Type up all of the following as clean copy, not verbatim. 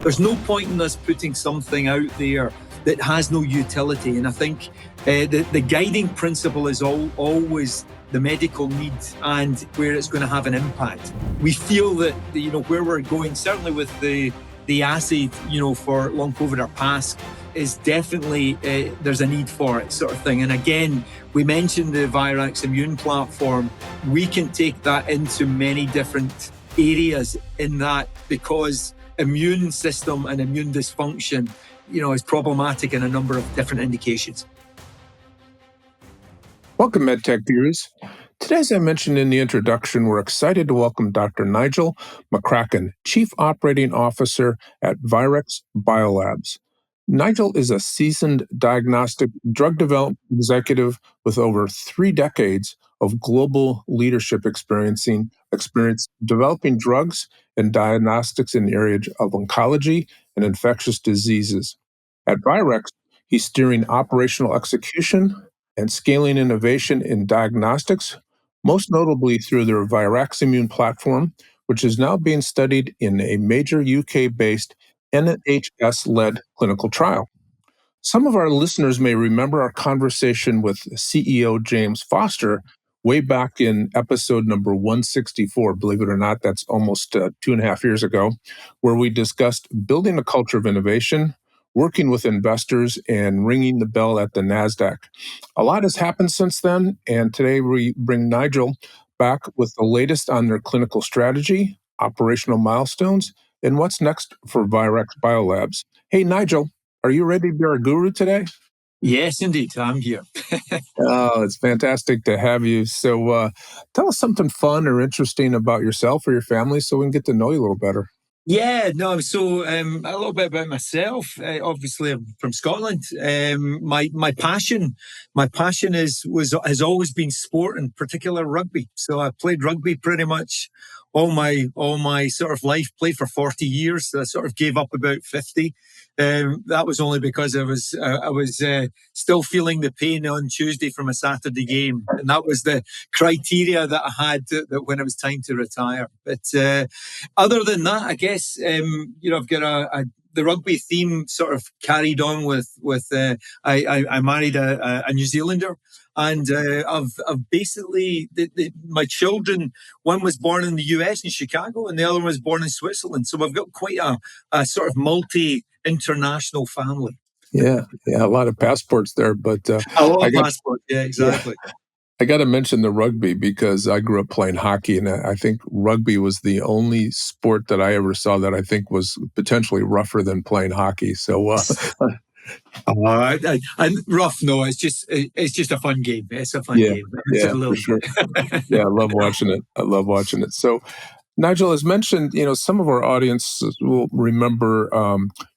There's no point in us putting something out there that has no utility. And I think the guiding principle is always the medical need and where it's going to have an impact. We feel that, where we're going, certainly with the assay, for long COVID or past, is definitely, there's a need for it, sort of thing. And again, we mentioned the ViraxImmune platform. We can take that into many different areas in that, because immune system and immune dysfunction, is problematic in a number of different indications. Welcome, MedTech viewers. Today, as I mentioned in the introduction, we're excited to welcome Dr. Nigel McCracken, Chief Operating Officer at Virax Biolabs. Nigel is a seasoned diagnostic drug development executive with over 3 decades of global leadership experience developing drugs and diagnostics in the area of oncology and infectious diseases. At Virax, he's steering operational execution and scaling innovation in diagnostics, most notably through their ViraxImmune platform, which is now being studied in a major UK-based NHS-led clinical trial. Some of our listeners may remember our conversation with CEO James Foster way back in episode number 164. Believe it or not, that's almost 2.5 years ago, where we discussed building a culture of innovation, working with investors, and ringing the bell at the NASDAQ. A lot has happened since then, and today we bring Nigel back with the latest on their clinical strategy, operational milestones, and what's next for Virax Biolabs. Hey, Nigel, are you ready to be our guru today? Yes, indeed. I'm here. Oh, it's fantastic to have you. So tell us something fun or interesting about yourself or your family so we can get to know you a little better. Yeah, no, so a little bit about myself. Obviously, I'm from Scotland. My passion has always been sport, in particular rugby. So I played rugby pretty much all my sort of life. Played for 40 years. I sort of gave up about 50. That was only because I was still feeling the pain on Tuesday from a Saturday game, and that was the criteria that I had that when it was time to retire. But other than that, I guess I've got the rugby theme sort of carried on with I married a New Zealander, and I've basically my children. One was born in the US in Chicago, and the other one was born in Switzerland. So I've got quite a sort of multi-international family. Yeah, a lot of passports there, but a lot of passports. Yeah, exactly. Yeah. I got to mention the rugby because I grew up playing hockey, and I think rugby was the only sport that I ever saw that I think was potentially rougher than playing hockey. So, rough? No, it's just a fun game. It's a fun game. For sure. Yeah, I love watching it. So, Nigel, as mentioned, some of our audience will remember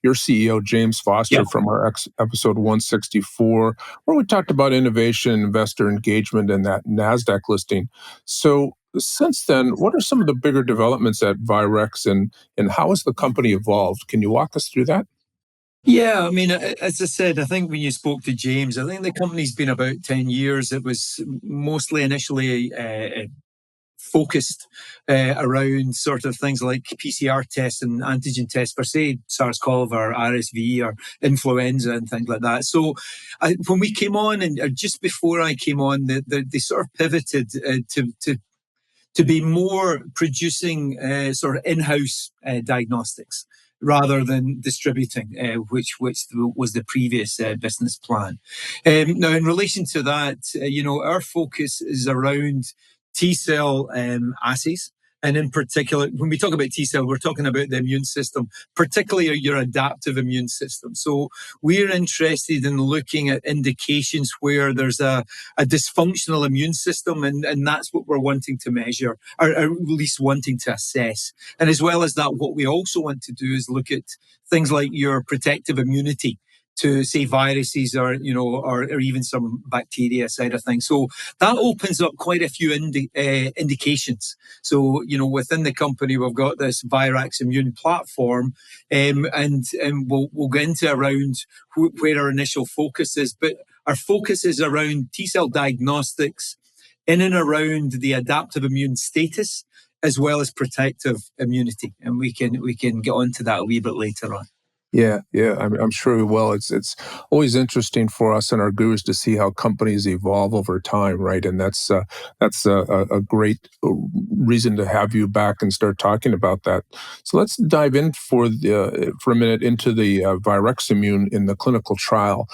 your CEO, James Foster, from our episode 164, where we talked about innovation, investor engagement, and that NASDAQ listing. So since then, what are some of the bigger developments at Virax, and how has the company evolved? Can you walk us through that? Yeah, I mean, as I said, I think when you spoke to James, I think the company's been about 10 years. It was mostly initially focused around sort of things like PCR tests and antigen tests per se, SARS-CoV or RSV or influenza and things like that. So when we came on, and just before I came on, they sort of pivoted to be more producing sort of in-house diagnostics rather than distributing, which was the previous business plan. Now, in relation to that, our focus is around T-cell assays. And in particular, when we talk about T-cell, we're talking about the immune system, particularly your adaptive immune system. So we're interested in looking at indications where there's a dysfunctional immune system, and that's what we're wanting to measure, or at least wanting to assess. And as well as that, what we also want to do is look at things like your protective immunity to, say, viruses or even some bacteria side of things. So that opens up quite a few indications. So, within the company, we've got this ViraxImmune platform, and we'll get into around where our initial focus is. But our focus is around T-cell diagnostics in and around the adaptive immune status as well as protective immunity. And we can get onto that a wee bit later on. Yeah, I'm sure we will. It's always interesting for us and our gurus to see how companies evolve over time, right? And that's a great reason to have you back and start talking about that. So let's dive in for a minute into the ViraxImmune in the clinical trial,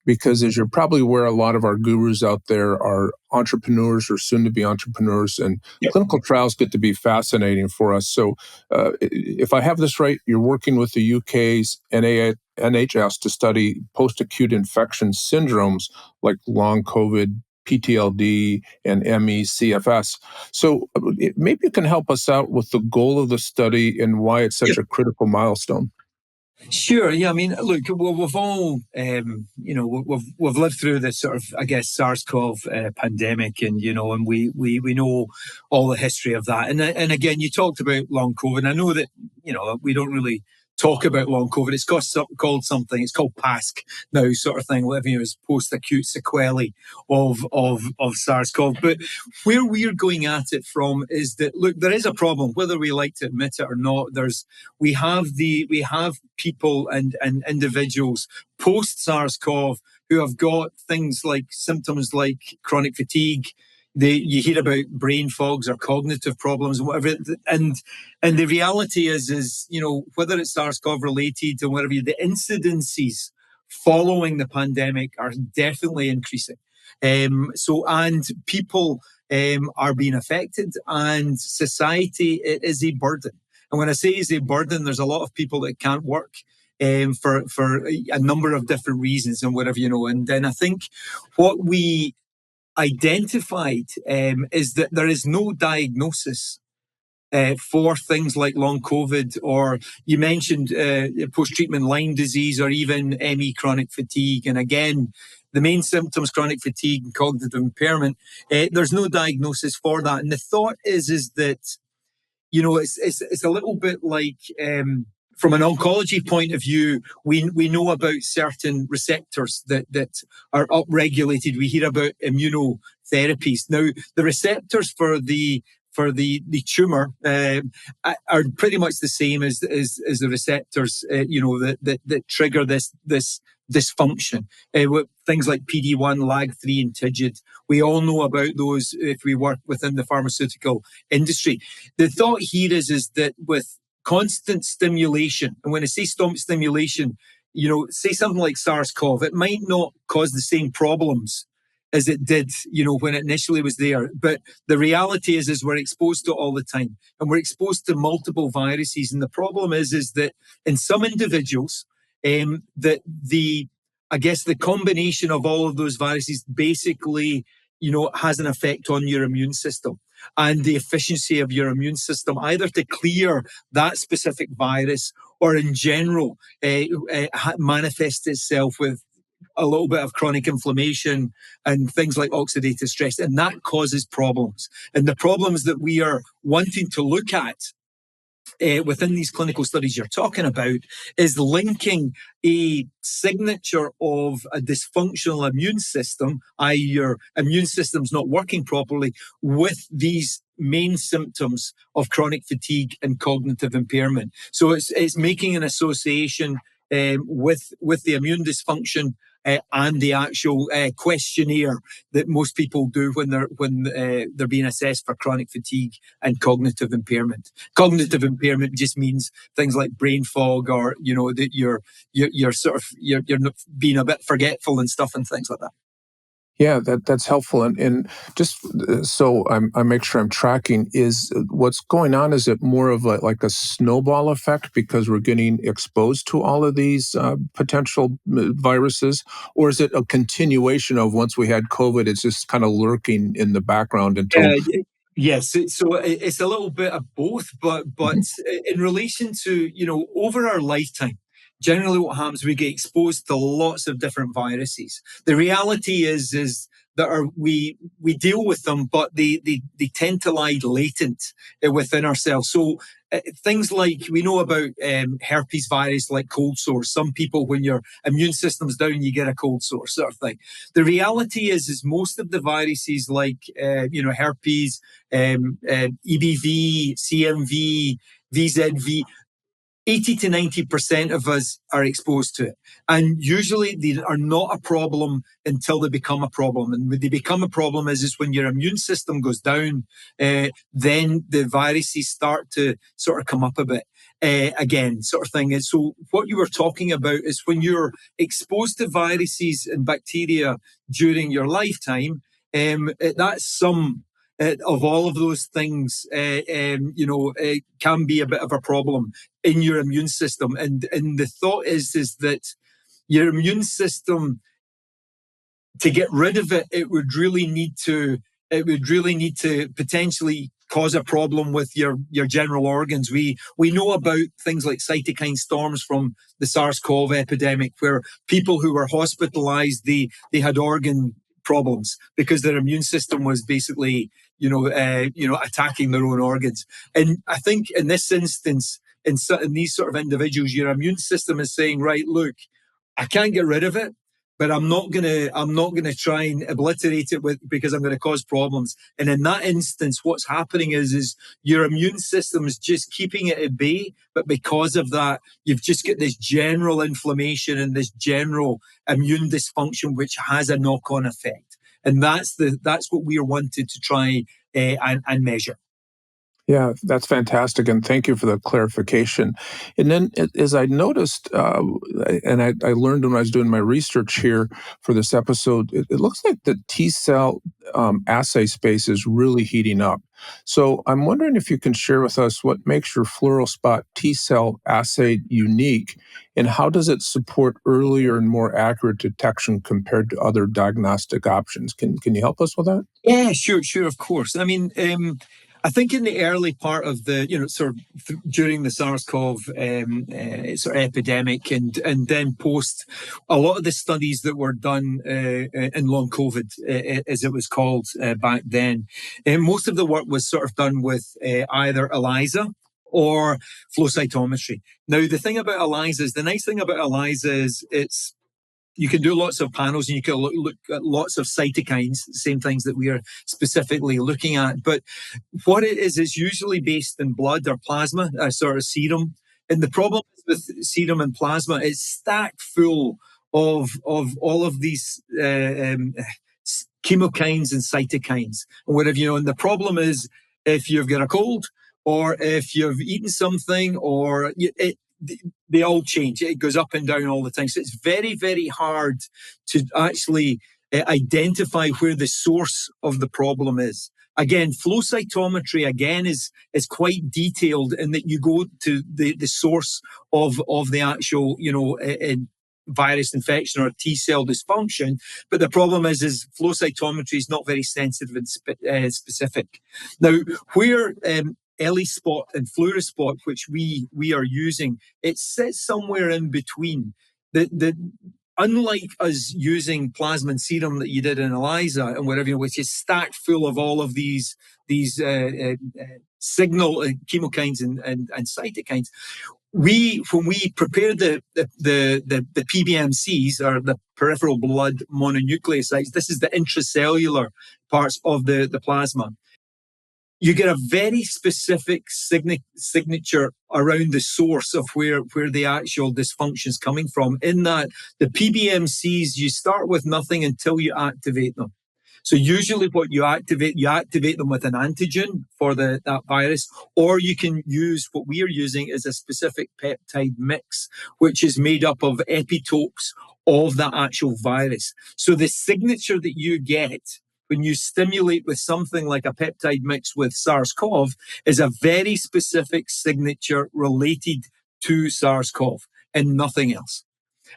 because as you're probably aware, a lot of our gurus out there are entrepreneurs or soon to be entrepreneurs, and Yep. clinical trials get to be fascinating for us. So if I have this right, you're working with the UK's NHS to study post-acute infection syndromes like long COVID, PTLD, and ME/CFS. So maybe you can help us out with the goal of the study and why it's such a critical milestone. Sure. Yeah. I mean, look, we've all, we've lived through this sort of, I guess, SARS-CoV pandemic, and and we know all the history of that. And again, you talked about long COVID. I know that we don't really talk about long COVID. It's called something. It's called PASC now, sort of thing. Whatever, it's post-acute sequelae of SARS-CoV. But where we're going at it from is that, look, there is a problem, whether we like to admit it or not. We have people and individuals post SARS-CoV who have got things like symptoms like chronic fatigue. You hear about brain fogs or cognitive problems and whatever. And the reality is whether it's SARS-CoV related or whatever, the incidences following the pandemic are definitely increasing. And people are being affected, and society, it is a burden. And when I say it's a burden, there's a lot of people that can't work for a number of different reasons and whatever, And then I think what we identified is that there is no diagnosis for things like long COVID, or you mentioned post-treatment Lyme disease, or even ME chronic fatigue. And again, the main symptoms, chronic fatigue and cognitive impairment, there's no diagnosis for that. And the thought is that it's a little bit like, from an oncology point of view, we know about certain receptors that are upregulated. We hear about immunotherapies. Now, the receptors for the tumor are pretty much the same as the receptors, that trigger this dysfunction. With things like PD-1, LAG3, and TIGIT. We all know about those if we work within the pharmaceutical industry. The thought here is that with constant stimulation, and when I say stimulation, say something like SARS-CoV, it might not cause the same problems as it did, when it initially was there. But the reality is we're exposed to it all the time, and we're exposed to multiple viruses. And the problem is that in some individuals, that I guess the combination of all of those viruses basically, has an effect on your immune system and the efficiency of your immune system, either to clear that specific virus or in general manifests itself with a little bit of chronic inflammation and things like oxidative stress, and that causes problems. And the problems that we are wanting to look at within these clinical studies you're talking about is linking a signature of a dysfunctional immune system, i.e. your immune system's not working properly, with these main symptoms of chronic fatigue and cognitive impairment. So it's making an association with the immune dysfunction and the actual questionnaire that most people do when they're being assessed for chronic fatigue and cognitive impairment. Cognitive impairment just means things like brain fog, or that you're being a bit forgetful and stuff and things like that. Yeah, that's helpful. And just so I make sure I'm tracking, is what's going on, is it more of like a snowball effect because we're getting exposed to all of these potential viruses? Or is it a continuation of once we had COVID, it's just kind of lurking in the background until... Yes, so it's a little bit of both, but in relation to, over our lifetime, generally what happens, we get exposed to lots of different viruses. The reality is that are we deal with them, but they tend to lie latent within ourselves. So things like we know about herpes virus, like cold sores. Some people, when your immune system's down, you get a cold sore sort of thing. The reality is most of the viruses, like herpes, EBV, CMV, VZV, 80 to 90% of us are exposed to it. And usually they are not a problem until they become a problem. And when they become a problem is when your immune system goes down, then the viruses start to sort of come up a bit again, sort of thing. And so what you were talking about is when you're exposed to viruses and bacteria during your lifetime, that's some of all of those things, can be a bit of a problem in your immune system. And the thought is that your immune system, to get rid of it, it would really need to potentially cause a problem with your general organs. We know about things like cytokine storms from the SARS-CoV epidemic, where people who were hospitalized, they had organ problems because their immune system was basically attacking their own organs. And I think in this instance, in these sort of individuals, your immune system is saying, right, look, I can't get rid of it, but I'm not gonna try and obliterate it because I'm gonna cause problems. And in that instance, what's happening is your immune system is just keeping it at bay, but because of that, you've just got this general inflammation and this general immune dysfunction, which has a knock-on effect. And that's what we are wanted to try and measure. Yeah, that's fantastic, and thank you for the clarification. And then, as I noticed, and I learned when I was doing my research here for this episode, it looks like the T-cell assay space is really heating up. So I'm wondering if you can share with us what makes your FluoroSpot T-cell assay unique, and how does it support earlier and more accurate detection compared to other diagnostic options? Can you help us with that? Yeah, sure, of course. I mean, I think in the early part of the, during the SARS-CoV sort of epidemic, and then post, a lot of the studies that were done in long COVID, as it was called back then, most of the work was sort of done with either ELISA or flow cytometry. Now, the thing about ELISA is, the nice thing about ELISA is you can do lots of panels and you can look at lots of cytokines, the same things that we are specifically looking at. But what it is usually based in blood or plasma, sort of serum. And the problem with serum and plasma is stacked full of all of these chemokines and cytokines and whatever, and the problem is, if you've got a cold or if you've eaten something, or they all change. It goes up and down all the time. So it's very, very hard to actually identify where the source of the problem is. Again, flow cytometry is quite detailed in that you go to the source of the actual virus infection or T-cell dysfunction. But the problem is flow cytometry is not very sensitive and specific. Now, where ELISpot and FluoroSpot, which we are using, it sits somewhere in between. Unlike us using plasma and serum that you did in ELISA and whatever, which is stacked full of all of these signal chemokines and cytokines, when we prepare the PBMCs, or the peripheral blood mononucleosides, this is the intracellular parts of the plasma. You get a very specific signature around the source of where the actual dysfunction is coming from. In that, the PBMCs, you start with nothing until you activate them. So usually what you activate them with an antigen for that virus, or you can use, what we are using is a specific peptide mix, which is made up of epitopes of that actual virus. So the signature that you get when you stimulate with something like a peptide mix with SARS-CoV is a very specific signature related to SARS-CoV and nothing else.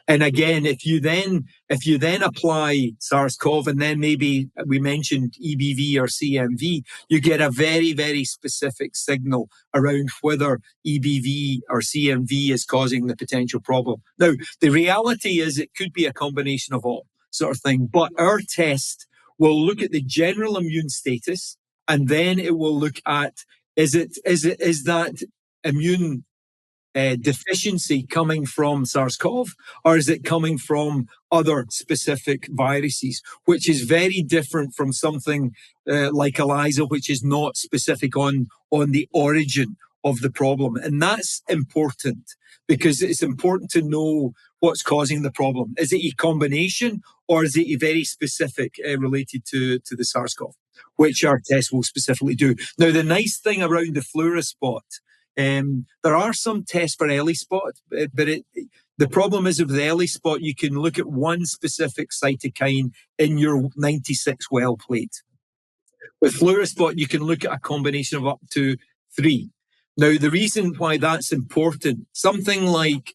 And again, if you then apply SARS-CoV, and then maybe we mentioned EBV or CMV, you get a very, very specific signal around whether EBV or CMV is causing the potential problem. Now, the reality is it could be a combination of all sort of thing, but our test will look at the general immune status, and then it will look at is that immune deficiency coming from SARS-CoV, or is it coming from other specific viruses, which is very different from something like ELISA, which is not specific on the origin of the problem. And that's important because it's important to know what's causing the problem. Is it a combination, or is it a very specific related to the SARS-CoV, which our test will specifically do. Now, the nice thing around the FluoroSpot, there are some tests for ELISpot, but the problem is with the ELISpot, you can look at one specific cytokine in your 96 well plate. With FluoroSpot, you can look at a combination of up to 3. Now, the reason why that's important, something like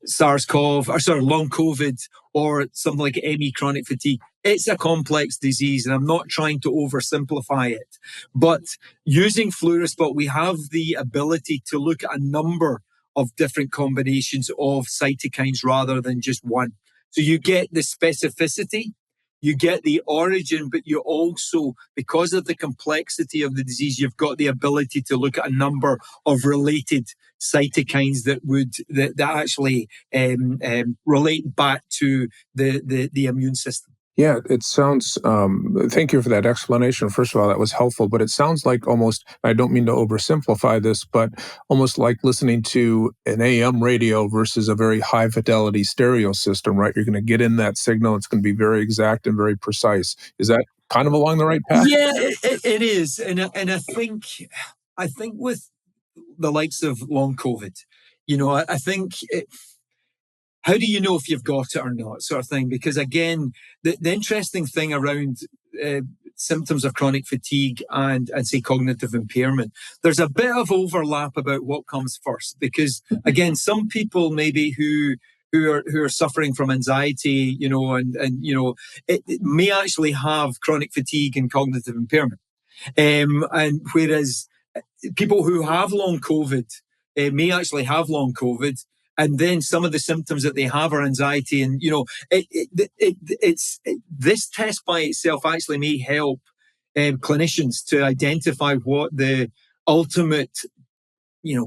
SARS-CoV, long COVID, or something like ME chronic fatigue, it's a complex disease, and I'm not trying to oversimplify it. But using FluoroSpot, we have the ability to look at a number of different combinations of cytokines rather than just one. So you get the specificity, you get the origin, but you also, because of the complexity of the disease, you've got the ability to look at a number of related cytokines that actually relate back to the immune system. Yeah, it sounds, thank you for that explanation. First of all, that was helpful, but it sounds like almost, I don't mean to oversimplify this, but almost like listening to an AM radio versus a very high fidelity stereo system, right? You're going to get in that signal. It's going to be very exact and very precise. Is that kind of along the right path? Yeah, it is. And I think with the likes of long COVID, I think how do you know if you've got it or not, sort of thing? Because again, the interesting thing around symptoms of chronic fatigue and say cognitive impairment, there's a bit of overlap about what comes first. Because again, some people maybe who are suffering from anxiety, it may actually have chronic fatigue and cognitive impairment. And whereas people who have long COVID may actually have long COVID, and then some of the symptoms that they have are anxiety. And, this test by itself actually may help clinicians to identify what the ultimate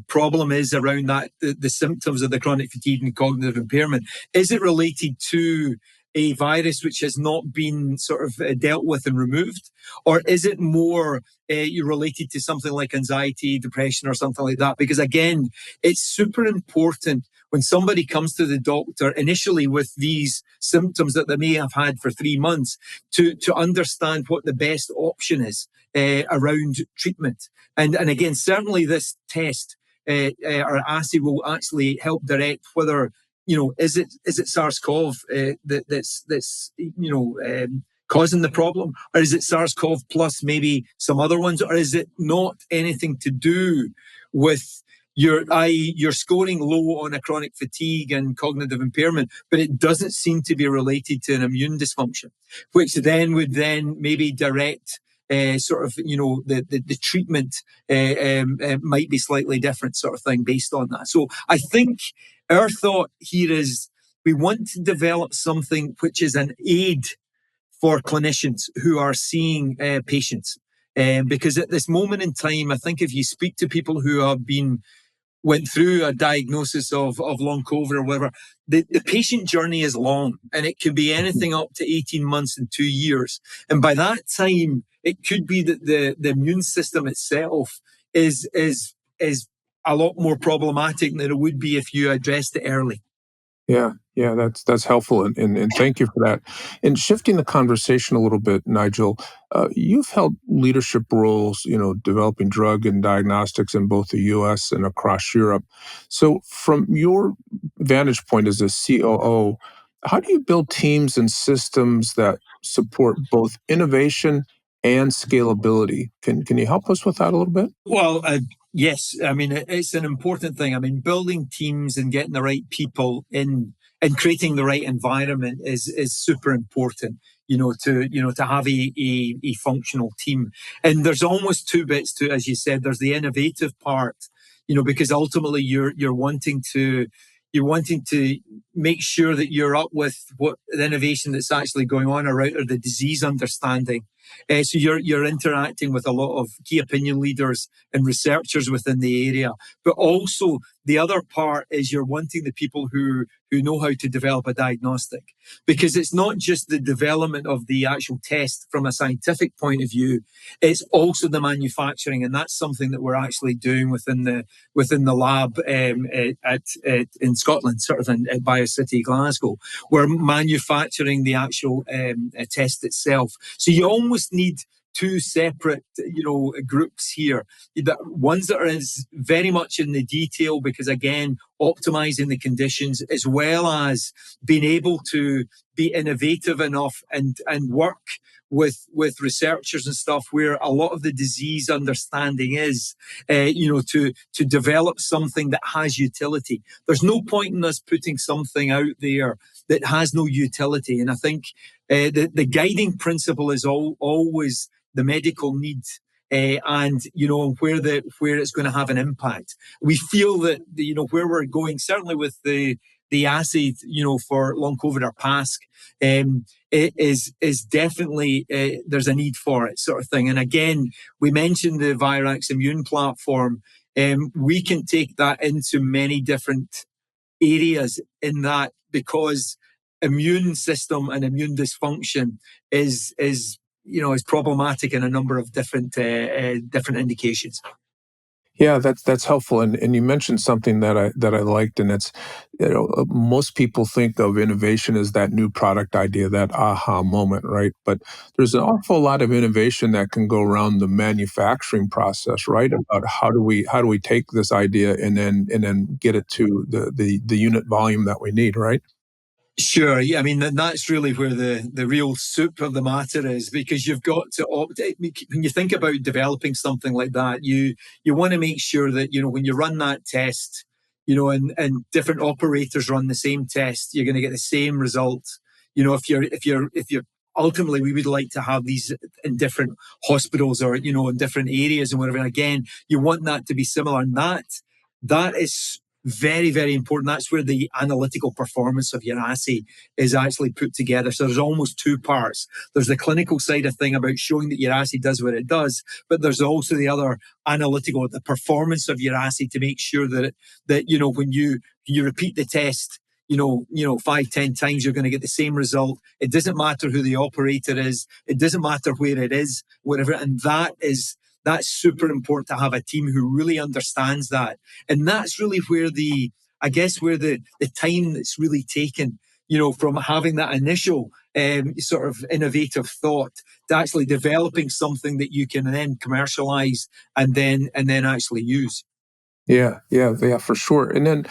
problem is around that, the symptoms of the chronic fatigue and cognitive impairment. Is it related to a virus which has not been sort of dealt with and removed? Or is it more related to something like anxiety, depression, or something like that? Because again, it's super important when somebody comes to the doctor initially with these symptoms that they may have had for 3 months to understand what the best option is around treatment. And again, certainly this test or assay will actually help direct whether, is it SARS-CoV that's causing the problem, or is it SARS-CoV plus maybe some other ones, or is it not anything to do with you're scoring low on a chronic fatigue and cognitive impairment, but it doesn't seem to be related to an immune dysfunction, which then would maybe direct the treatment might be slightly different, sort of thing, based on that. So I think our thought here is we want to develop something which is an aid for clinicians who are seeing patients. Because at this moment in time, I think if you speak to people who went through a diagnosis of long COVID or whatever, the patient journey is long, and it could be anything up to 18 months and 2 years. And by that time, it could be that the immune system itself is a lot more problematic than it would be if you addressed it early. Yeah, that's helpful, and thank you for that. And shifting the conversation a little bit, Nigel, you've held leadership roles, developing drug and diagnostics in both the U.S. and across Europe. So, from your vantage point as a COO, how do you build teams and systems that support both innovation and scalability? Can you help us with that a little bit? Well, yes. I mean, it's an important thing. I mean, building teams and getting the right people in and creating the right environment is super important, to have a functional team. And there's almost 2 bits to it, as you said. There's the innovative part, because ultimately you're wanting to make sure that you're up with what the innovation that's actually going on around, or the disease understanding. So you're interacting with a lot of key opinion leaders and researchers within the area. But also the other part is you're wanting the people who know how to develop a diagnostic, because it's not just the development of the actual test from a scientific point of view, it's also the manufacturing. And that's something that we're actually doing within the lab in Scotland, sort of at BioCity Glasgow. We're manufacturing the actual test itself. So you almost need two separate, groups here. Ones that are very much in the detail, because again, optimizing the conditions, as well as being able to be innovative enough and work with researchers and stuff where a lot of the disease understanding is, to develop something that has utility. There's no point in us putting something out there that has no utility. And I think the guiding principle is always the medical need, and where it's going to have an impact. We feel that where we're going, certainly with the assay for long COVID or PASC, it is definitely there's a need for it, sort of thing. And again, we mentioned the ViraxImmune platform. We can take that into many different areas in that, because immune system and immune dysfunction is problematic in a number of different indications. Yeah, that's helpful. And you mentioned something that I liked, and it's, most people think of innovation as that new product idea, that aha moment, right? But there's an awful lot of innovation that can go around the manufacturing process, right? About how do we take this idea and then get it to the unit volume that we need, right? Sure. Yeah. I mean, that's really where the real soup of the matter is, because you've got to when you think about developing something like that, you want to make sure that, when you run that test, and different operators run the same test, you're going to get the same results. If you're ultimately, we would like to have these in different hospitals, or, in different areas and whatever. And again, you want that to be similar. And that is very, very important. That's where the analytical performance of your assay is actually put together. So there's almost two parts. There's the clinical side of thing about showing that your assay does what it does, but there's also the other analytical, the performance of your assay, to make sure that when you repeat the test, 5-10 times, you're going to get the same result. It doesn't matter who the operator is. It doesn't matter where it is, whatever. And that's super important, to have a team who really understands that. And that's really where the time that's really taken, from having that initial sort of innovative thought to actually developing something that you can then commercialize and then actually use. Yeah, for sure. And then,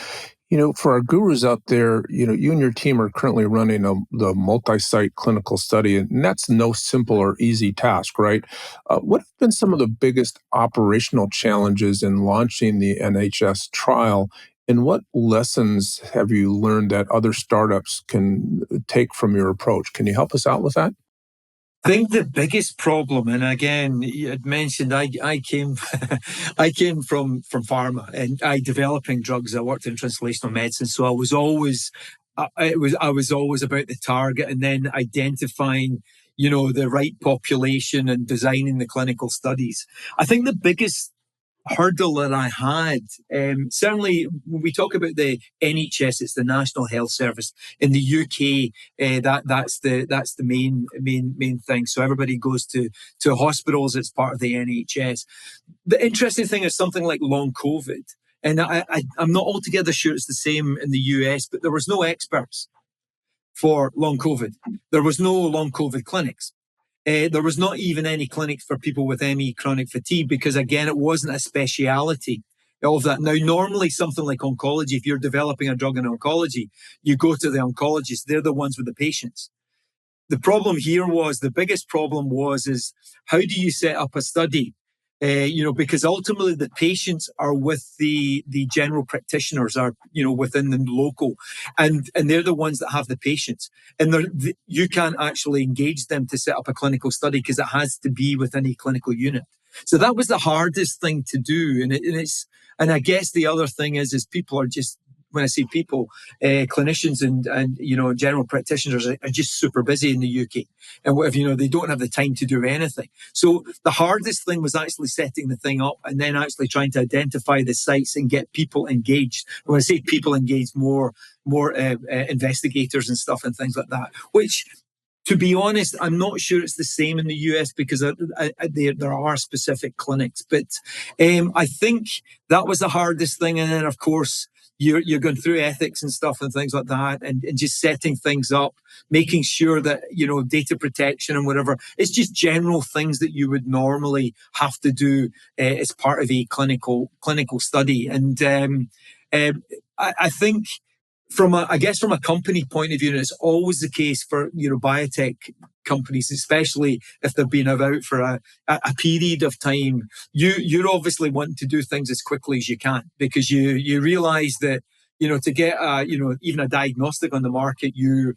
for our gurus out there, you and your team are currently running the multi-site clinical study, and that's no simple or easy task, right? What have been some of the biggest operational challenges in launching the NHS trial, and what lessons have you learned that other startups can take from your approach? Can you help us out with that? I think the biggest problem, and again, you had mentioned I came I came from pharma, and developing drugs. I worked in translational medicine, so I was always about the target, and then identifying the right population and designing the clinical studies. I think the biggest hurdle that I had, certainly when we talk about the NHS, it's the National Health Service in the UK. That's the main thing. So everybody goes to hospitals. It's part of the NHS. The interesting thing is something like long COVID, and I'm not altogether sure it's the same in the US, but there was no experts for long COVID. There was no long COVID clinics. There was not even any clinics for people with ME chronic fatigue, because again, it wasn't a speciality of that. Now, normally something like oncology, if you're developing a drug in oncology, you go to the oncologist. They're the ones with the patients. The biggest problem was how do you set up a study? Because ultimately the patients are with the general practitioners, are within the local, and they're the ones that have the patients, and you can't actually engage them to set up a clinical study, because it has to be within a clinical unit. So that was the hardest thing to do, and I guess the other thing is people are just when I say people, clinicians and general practitioners are just super busy in the UK, and whatever, they don't have the time to do anything. So the hardest thing was actually setting the thing up and then actually trying to identify the sites and get people engaged. When I say people engaged, more investigators and stuff and things like that, which, to be honest, I'm not sure it's the same in the US because there are specific clinics. But I think that was the hardest thing. And then, of course, you're going through ethics and stuff and things like that, and just setting things up, making sure that, data protection and whatever. It's just general things that you would normally have to do as part of a clinical study. And I think from a company point of view, and it's always the case for biotech companies, especially if they've been about for a period of time, you're obviously wanting to do things as quickly as you can, because you realize that to get even a diagnostic on the market, you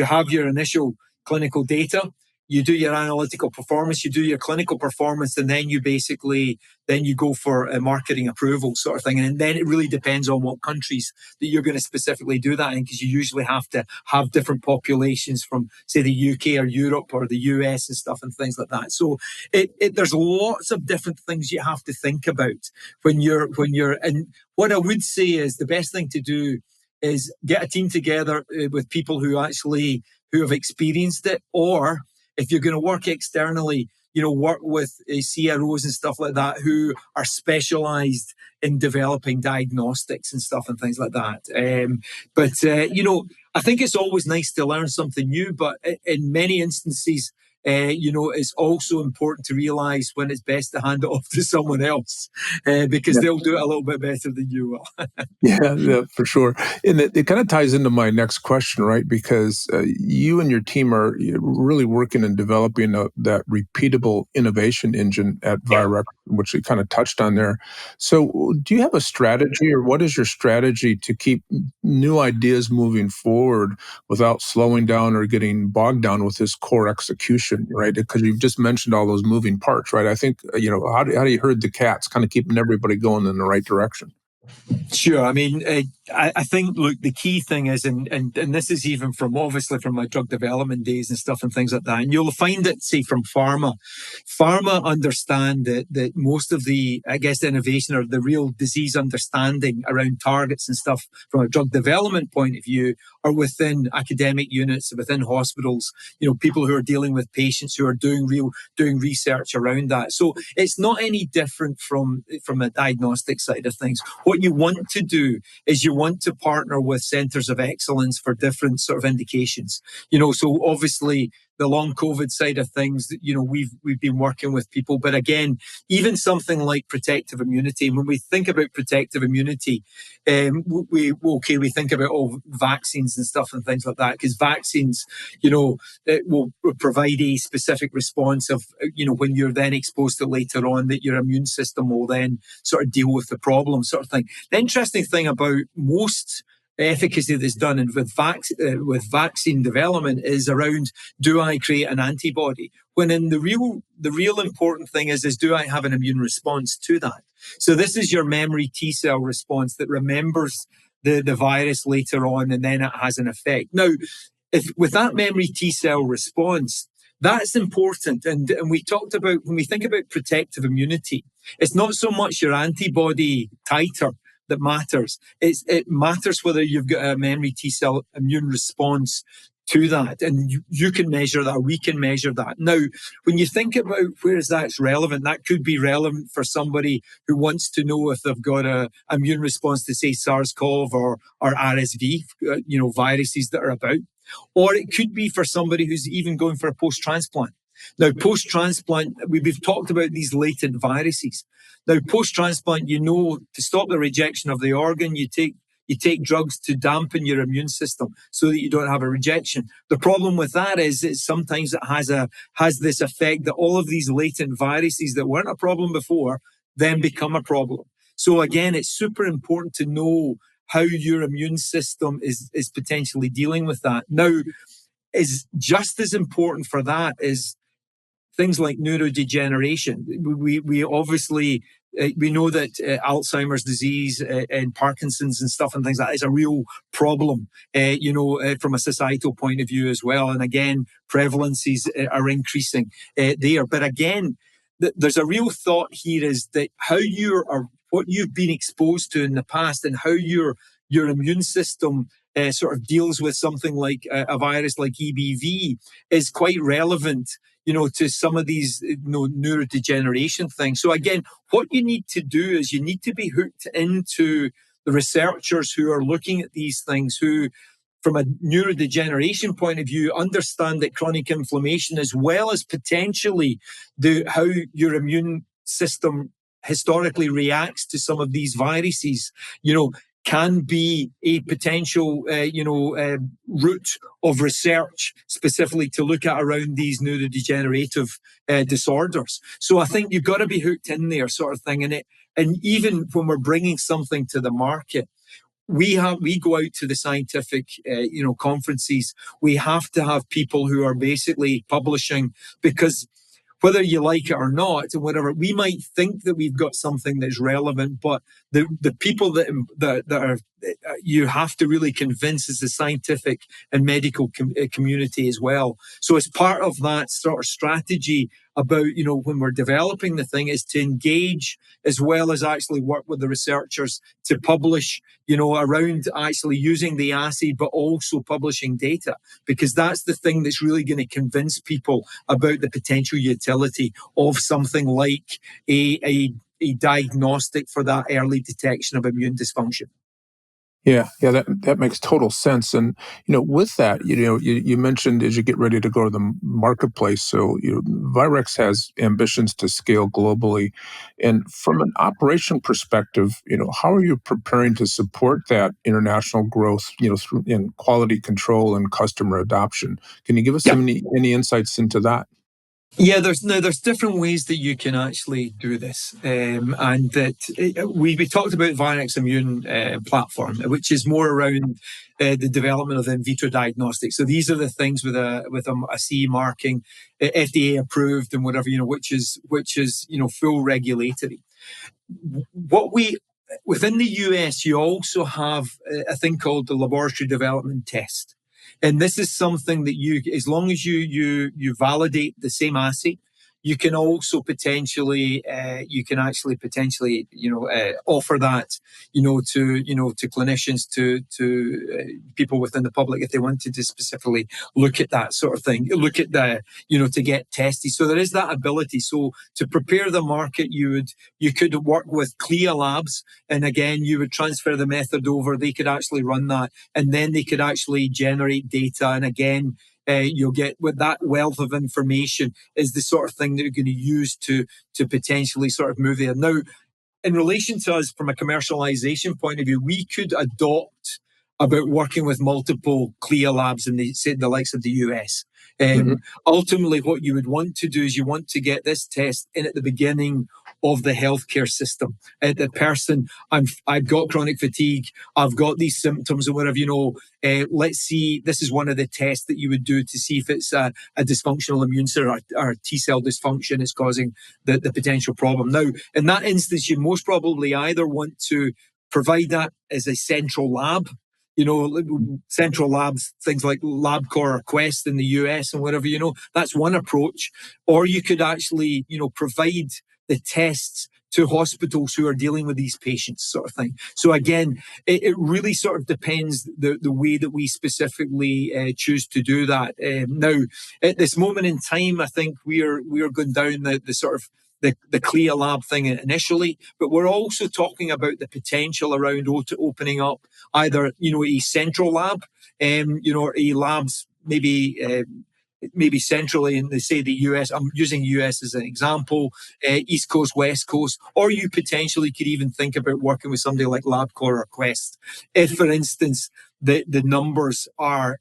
have your initial clinical data, you do your analytical performance, you do your clinical performance, and then you go for a marketing approval sort of thing. And then it really depends on what countries that you're going to specifically do that in, because you usually have to have different populations from, say, the UK or Europe or the US and stuff and things like that. So there's lots of different things you have to think about when you're. And what I would say is the best thing to do is get a team together with people who have experienced it, or if you're going to work externally, work with CROs and stuff like that who are specialized in developing diagnostics and stuff and things like that. But I think it's always nice to learn something new, but in many instances, it's also important to realize when it's best to hand it off to someone else, because they'll do it a little bit better than you will. Yeah, for sure. And it kind of ties into my next question, right? Because you and your team are really working and developing that repeatable innovation engine at Virax, which you kind of touched on there. So do you have a strategy, or what is your strategy to keep new ideas moving forward without slowing down or getting bogged down with this core execution, right? Because you've just mentioned all those moving parts, right? I think, how do you herd the cats, kind of keeping everybody going in the right direction? Sure. I mean, I think, look, the key thing is, and this is even obviously from my drug development days and stuff and things like that, and you'll find it, say, from pharma understand that most of the, I guess, innovation or the real disease understanding around targets and stuff from a drug development point of view are within academic units, within hospitals, people who are dealing with patients who are doing research around that. So it's not any different from a diagnostic side of things. What you want to do is you want to partner with centers of excellence for different sort of indications. So obviously the long COVID side of things, we've been working with people, but again, even something like protective immunity. When we think about protective immunity, we think about vaccines and stuff and things like that, because vaccines, it will provide a specific response of, when you're then exposed to later on, that your immune system will then sort of deal with the problem, sort of thing. The interesting thing about most efficacy that's done with vaccine development is around, do I create an antibody? When in the real important thing is do I have an immune response to that? So this is your memory T-cell response that remembers the virus later on, and then it has an effect. Now, if with that memory T-cell response, that's important. And we talked about, when we think about protective immunity, it's not so much your antibody titer that matters. It matters whether you've got a memory T-cell immune response to that. And you can measure that, we can measure that. Now, when you think about where is that's relevant, that could be relevant for somebody who wants to know if they've got an immune response to, say, SARS-CoV or RSV, viruses that are about. Or it could be for somebody who's even going for a post-transplant. Now, post-transplant, we've talked about these latent viruses. Now, post-transplant, to stop the rejection of the organ, you take drugs to dampen your immune system so that you don't have a rejection. The problem with that is sometimes it has this effect that all of these latent viruses that weren't a problem before then become a problem. So again, it's super important to know how your immune system is potentially dealing with that. Now, is just as important for that is things like neurodegeneration. We obviously, We know that Alzheimer's disease and Parkinson's and stuff and things like that is a real problem, from a societal point of view as well. And again, prevalences are increasing there. But again, there's a real thought here is that what you've been exposed to in the past and how your immune system sort of deals with something like a virus like EBV is quite relevant, to some of these neurodegeneration things. So again, what you need to do is you need to be hooked into the researchers who are looking at these things, who, from a neurodegeneration point of view, understand that chronic inflammation, as well as potentially how your immune system historically reacts to some of these viruses, can be a potential, route of research specifically to look at around these neurodegenerative disorders. So I think you've got to be hooked in there, sort of thing. And even when we're bringing something to the market, we go out to the scientific, conferences. We have to have people who are basically publishing, because whether you like it or not, and whatever, we might think that we've got something that's relevant, but the people that are you have to really convince is the scientific and medical community as well. So as part of that sort of strategy about, when we're developing the thing, is to engage as well as actually work with the researchers to publish, around actually using the assay, but also publishing data, because that's the thing that's really going to convince people about the potential utility of something like a diagnostic for that early detection of immune dysfunction. Yeah, that makes total sense. And, with that, you mentioned as you get ready to go to the marketplace, so, Virax has ambitions to scale globally. And from an operation perspective, how are you preparing to support that international growth, through in quality control and customer adoption? Can you give us any insights into that? Yeah, there's different ways that you can actually do this, and that we talked about ViraxImmune platform, which is more around the development of in vitro diagnostics. So these are the things with a CE marking, FDA approved, and whatever, which is full regulatory. Within the US, you also have a thing called the laboratory development test. And this is something that as long as you validate the same assay, you can also potentially, offer that, to clinicians, to people within the public, if they wanted to specifically look at that sort of thing, look at to get tested. So there is that ability. So to prepare the market, you could work with CLIA labs, and again, you would transfer the method over. They could actually run that, and then they could actually generate data. And again, you'll get, with that wealth of information, is the sort of thing that you're going to use to potentially sort of move there. Now, in relation to us from a commercialization point of view, we could adopt about working with multiple CLIA labs in the likes of the US. Ultimately, what you would want to do is you want to get this test in at the beginning of the healthcare system. The person, I've got chronic fatigue, I've got these symptoms or whatever, let's see, this is one of the tests that you would do to see if it's a dysfunctional immune cell or T-cell dysfunction is causing the potential problem. Now, in that instance, you most probably either want to provide that as a central lab, central labs, things like LabCorp or Quest in the US and whatever, that's one approach. Or you could actually, provide the tests to hospitals who are dealing with these patients, sort of thing. So again, it really sort of depends the way that we specifically choose to do that. Now, at this moment in time, I think we are going down the sort of the CLIA lab thing initially, but we're also talking about the potential around opening up either, a central lab, or a labs maybe centrally in, say, the US. I'm using US as an example, East Coast, West Coast, or you potentially could even think about working with somebody like LabCorp or Quest, if, for instance, the numbers are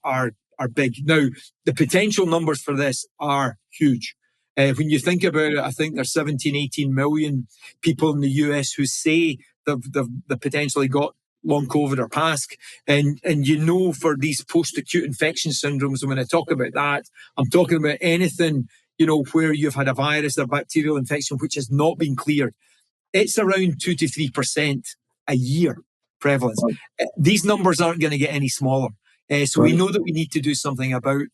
big. Now, the potential numbers for this are huge. When you think about it, I think there's 17, 18 million people in the US who say they've potentially got long COVID or PASC. And for these post-acute infection syndromes, and when I talk about that, I'm talking about anything, where you've had a virus or bacterial infection which has not been cleared. it's around 2 to 3% a year prevalence. Right. These numbers aren't going to get any smaller. So we Right. know that we need to do something about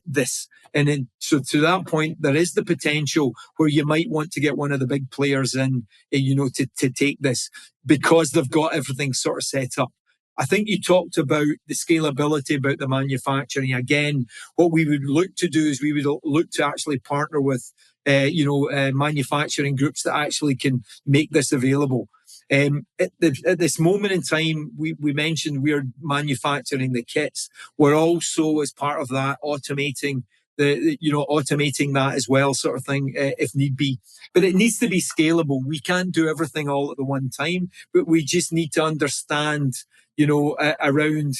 this. And then, so to that point, there is the potential where you might want to get one of the big players in, to take this because they've got everything sort of set up. I think you talked about the scalability, about the manufacturing. Again, what we would look to do is we would look to actually partner with, manufacturing groups that actually can make this available. At this moment in time, we mentioned we're manufacturing the kits. We're also, as part of that, automating that as well, sort of thing, if need be. But it needs to be scalable. We can't do everything all at the one time, but we just need to understand, around,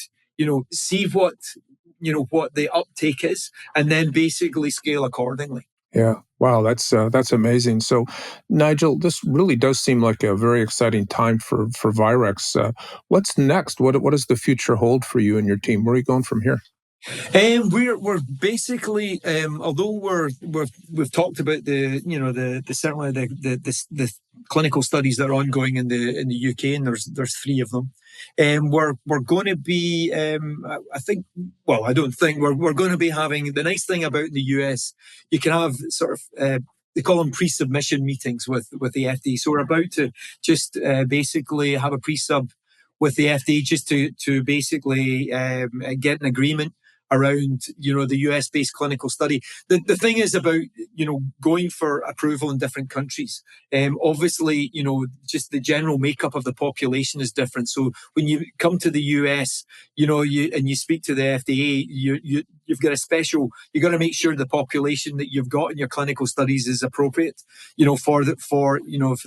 see what the uptake is, and then basically scale accordingly. Yeah. Wow, that's amazing. So, Nigel, this really does seem like a very exciting time for Virax. What's next? What does the future hold for you and your team? Where are you going from here? We're basically, although we've talked about certainly the clinical studies that are ongoing in the UK, and there's 3 of them. We're going to be, I don't think we're going to be having, the nice thing about the US, you can have sort of, they call them pre-submission meetings with the FDA. So we're about to just basically have a pre-sub with the FDA just to basically get an agreement around, the US-based clinical study. The thing is about, going for approval in different countries. Obviously, just the general makeup of the population is different. So when you come to the US, you speak to the FDA, you've got you got to make sure the population that you've got in your clinical studies is appropriate, for the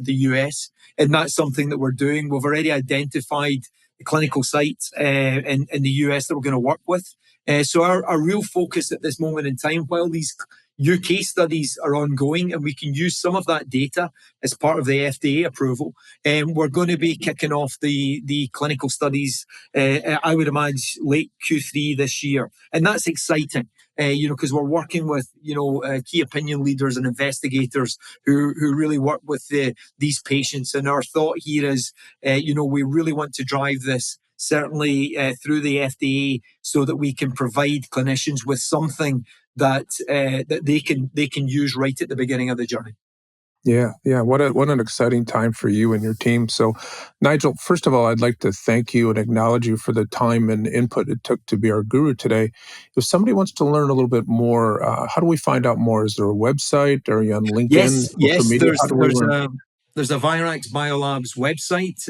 US. And that's something that we're doing. We've already identified the clinical sites in the US that we're going to work with. So our real focus at this moment in time, while these UK studies are ongoing, and we can use some of that data as part of the FDA approval, we're going to be kicking off the clinical studies, I would imagine, late Q3 this year. And that's exciting, because we're working with, key opinion leaders and investigators who really work with these patients. And our thought here is, we really want to drive this certainly through the FDA, so that we can provide clinicians with something that they can use right at the beginning of the journey. Yeah. What an exciting time for you and your team. So, Nigel, first of all, I'd like to thank you and acknowledge you for the time and input it took to be our guru today. If somebody wants to learn a little bit more, how do we find out more? Is there a website? Are you on LinkedIn? Yes. Media? There's a Virax Biolabs website,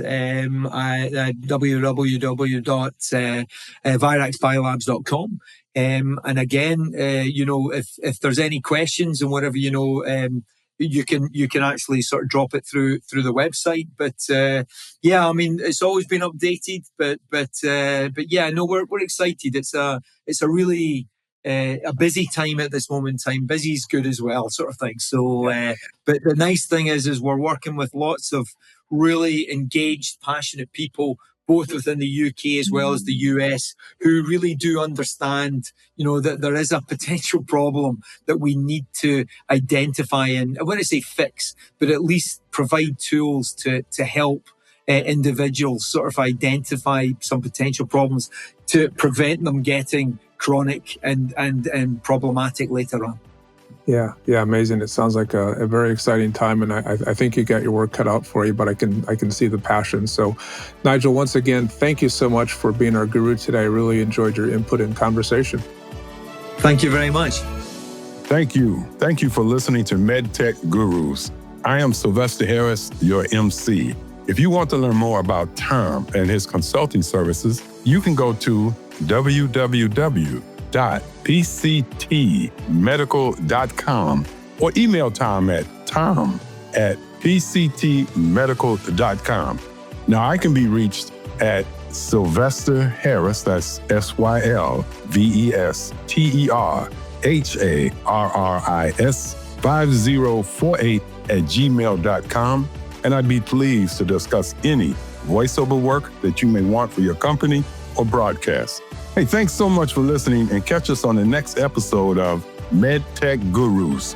www.viraxbiolabs.com. And again, if there's any questions and whatever, you can actually sort of drop it through the website. But it's always been updated. But yeah, no, we're excited. It's a really a busy time at this moment in time. Busy is good as well, sort of thing. So, but the nice thing is we're working with lots of really engaged, passionate people, both within the UK as well as the US, who really do understand, that there is a potential problem that we need to identify and, I wouldn't say fix, but at least provide tools to help individuals sort of identify some potential problems to prevent them getting chronic and problematic later on. Yeah, amazing. It sounds like a very exciting time, and I think you got your work cut out for you, but I can see the passion. So, Nigel, once again, thank you so much for being our guru today. I really enjoyed your input and conversation. Thank you very much. Thank you for listening to MedTech Gurus. I am Sylvester Harris, your MC. If you want to learn more about Tom and his consulting services, you can go to www.pctmedical.com or email Tom at tom@pctmedical.com. Now, I can be reached at Sylvester Harris, that's SylvesterHarris 5048@gmail.com, and I'd be pleased to discuss any voiceover work that you may want for your company or broadcast. Hey, thanks so much for listening, and catch us on the next episode of MedTech Gurus.